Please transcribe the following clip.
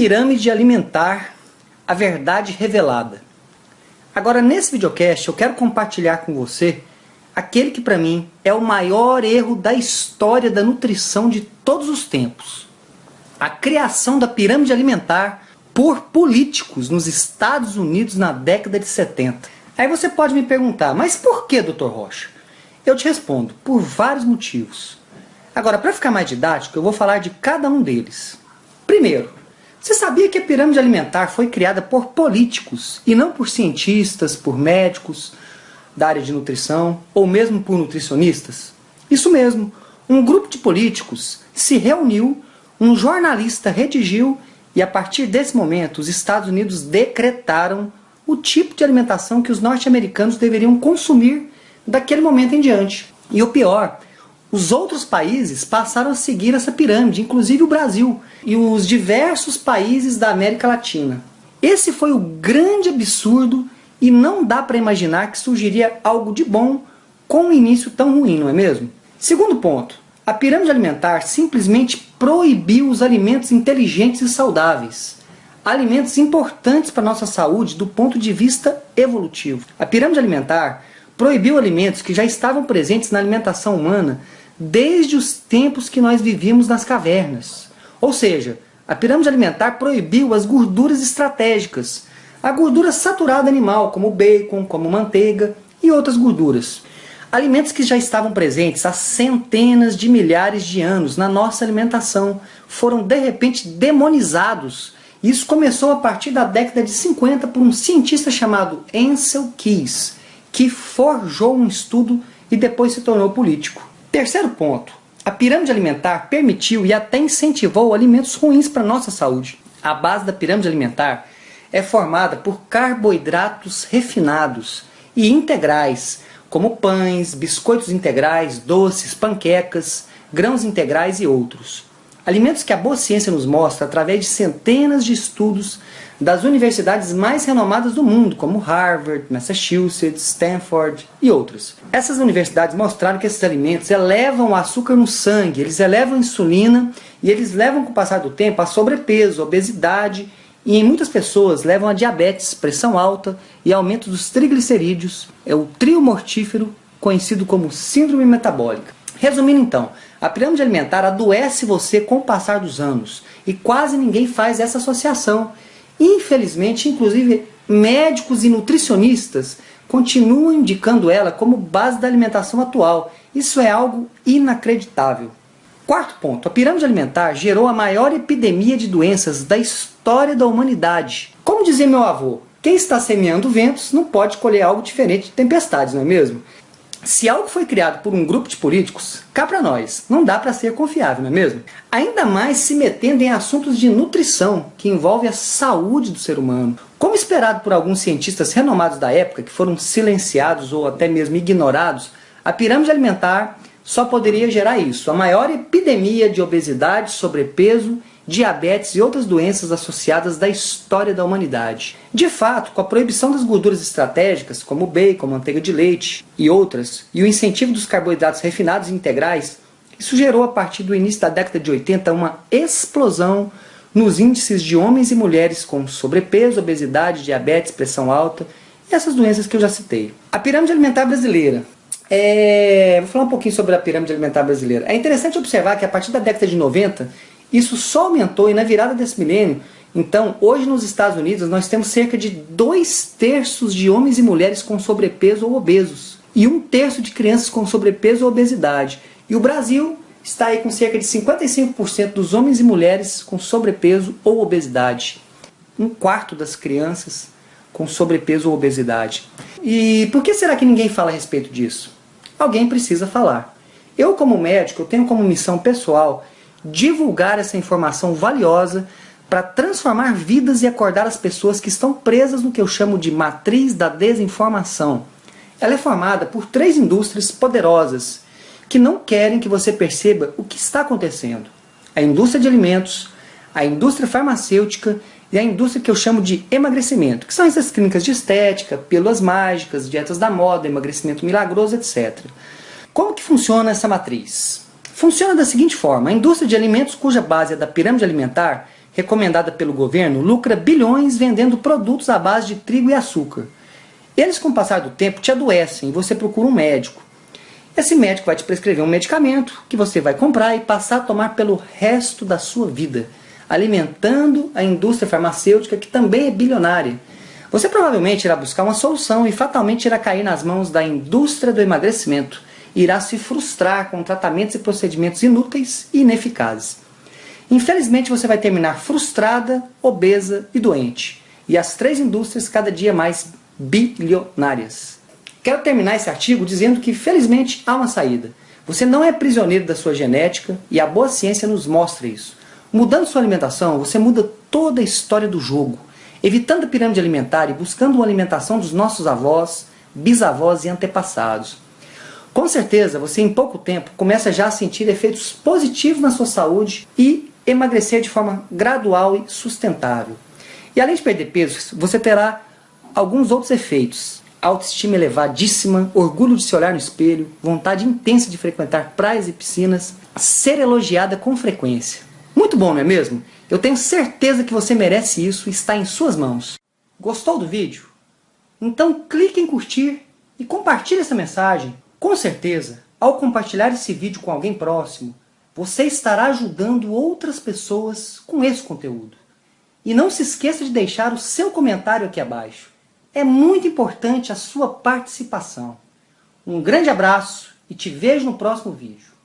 Pirâmide alimentar, a verdade revelada. Agora, nesse videocast, eu quero compartilhar com você aquele que para mim é o maior erro da história da nutrição de todos os tempos. A criação da pirâmide alimentar por políticos nos Estados Unidos na década de 70. Aí você pode me perguntar, mas por que, Dr. Rocha? Eu te respondo, por vários motivos. Agora, para ficar mais didático, eu vou falar de cada um deles. Primeiro, você sabia que a pirâmide alimentar foi criada por políticos e não por cientistas, por médicos da área de nutrição ou mesmo por nutricionistas? Isso mesmo, um grupo de políticos se reuniu, um jornalista redigiu e a partir desse momento os Estados Unidos decretaram o tipo de alimentação que os norte-americanos deveriam consumir daquele momento em diante. E o pior, os outros países passaram a seguir essa pirâmide, inclusive o Brasil e os diversos países da América Latina. Esse foi o grande absurdo e não dá para imaginar que surgiria algo de bom com um início tão ruim, não é mesmo? Segundo ponto, a pirâmide alimentar simplesmente proibiu os alimentos inteligentes e saudáveis. Alimentos importantes para a nossa saúde do ponto de vista evolutivo. A pirâmide alimentar proibiu alimentos que já estavam presentes na alimentação humana desde os tempos que nós vivíamos nas cavernas. Ou seja, a pirâmide alimentar proibiu as gorduras estratégicas, a gordura saturada animal, como bacon, como manteiga e outras gorduras. Alimentos que já estavam presentes há centenas de milhares de anos na nossa alimentação foram de repente demonizados. Isso começou a partir da década de 50 por um cientista chamado Ancel Keys, que forjou um estudo e depois se tornou político. Terceiro ponto, a pirâmide alimentar permitiu e até incentivou alimentos ruins para a nossa saúde. A base da pirâmide alimentar é formada por carboidratos refinados e integrais, como pães, biscoitos integrais, doces, panquecas, grãos integrais e outros. Alimentos que a boa ciência nos mostra através de centenas de estudos das universidades mais renomadas do mundo, como Harvard, Massachusetts, Stanford e outras. Essas universidades mostraram que esses alimentos elevam o açúcar no sangue, eles elevam a insulina e eles levam com o passar do tempo a sobrepeso, a obesidade e em muitas pessoas levam a diabetes, pressão alta e aumento dos triglicerídeos, é o trio mortífero conhecido como síndrome metabólica. Resumindo então, a pirâmide alimentar adoece você com o passar dos anos e quase ninguém faz essa associação. Infelizmente, inclusive médicos e nutricionistas continuam indicando ela como base da alimentação atual. Isso é algo inacreditável. Quarto ponto, a pirâmide alimentar gerou a maior epidemia de doenças da história da humanidade. Como dizia meu avô, quem está semeando ventos não pode colher algo diferente de tempestades, não é mesmo? Se algo foi criado por um grupo de políticos, cá para nós, não dá para ser confiável, não é mesmo? Ainda mais se metendo em assuntos de nutrição, que envolve a saúde do ser humano. Como esperado por alguns cientistas renomados da época, que foram silenciados ou até mesmo ignorados, a pirâmide alimentar só poderia gerar isso, a maior epidemia de obesidade, sobrepeso, diabetes e outras doenças associadas da história da humanidade. De fato, com a proibição das gorduras estratégicas, como o bacon, manteiga de leite e outras, e o incentivo dos carboidratos refinados e integrais, isso gerou a partir do início da década de 80 uma explosão nos índices de homens e mulheres com sobrepeso, obesidade, diabetes, pressão alta e essas doenças que eu já citei. A pirâmide alimentar brasileira. Vou falar um pouquinho sobre a pirâmide alimentar brasileira. É interessante observar que a partir da década de 90, isso só aumentou e na virada desse milênio, então, hoje nos Estados Unidos nós temos cerca de 2/3 de homens e mulheres com sobrepeso ou obesos e 1/3 de crianças com sobrepeso ou obesidade. E o Brasil está aí com cerca de 55% dos homens e mulheres com sobrepeso ou obesidade. 1/4 das crianças com sobrepeso ou obesidade. E por que será que ninguém fala a respeito disso? Alguém precisa falar. Eu, como médico, eu tenho como missão pessoal divulgar essa informação valiosa para transformar vidas e acordar as pessoas que estão presas no que eu chamo de matriz da desinformação. Ela é formada por 3 indústrias poderosas que não querem que você perceba o que está acontecendo. A indústria de alimentos, a indústria farmacêutica e a indústria que eu chamo de emagrecimento, que são essas clínicas de estética, pílulas mágicas, dietas da moda, emagrecimento milagroso, etc. Como que funciona essa matriz? Funciona da seguinte forma: a indústria de alimentos, cuja base é da pirâmide alimentar, recomendada pelo governo, lucra bilhões vendendo produtos à base de trigo e açúcar. Eles, com o passar do tempo, te adoecem e você procura um médico. Esse médico vai te prescrever um medicamento que você vai comprar e passar a tomar pelo resto da sua vida, alimentando a indústria farmacêutica, que também é bilionária. Você provavelmente irá buscar uma solução e fatalmente irá cair nas mãos da indústria do emagrecimento. Irá se frustrar com tratamentos e procedimentos inúteis e ineficazes. Infelizmente você vai terminar frustrada, obesa e doente. E as três indústrias cada dia mais bilionárias. Quero terminar esse artigo dizendo que felizmente há uma saída. Você não é prisioneiro da sua genética e a boa ciência nos mostra isso. Mudando sua alimentação, você muda toda a história do jogo. Evitando a pirâmide alimentar e buscando uma alimentação dos nossos avós, bisavós e antepassados. Com certeza, você em pouco tempo começa já a sentir efeitos positivos na sua saúde e emagrecer de forma gradual e sustentável. E além de perder peso, você terá alguns outros efeitos. Autoestima elevadíssima, orgulho de se olhar no espelho, vontade intensa de frequentar praias e piscinas, ser elogiada com frequência. Muito bom, não é mesmo? Eu tenho certeza que você merece isso e está em suas mãos. Gostou do vídeo? Então clique em curtir e compartilhe essa mensagem. Com certeza, ao compartilhar esse vídeo com alguém próximo, você estará ajudando outras pessoas com esse conteúdo. E não se esqueça de deixar o seu comentário aqui abaixo. É muito importante a sua participação. Um grande abraço e te vejo no próximo vídeo.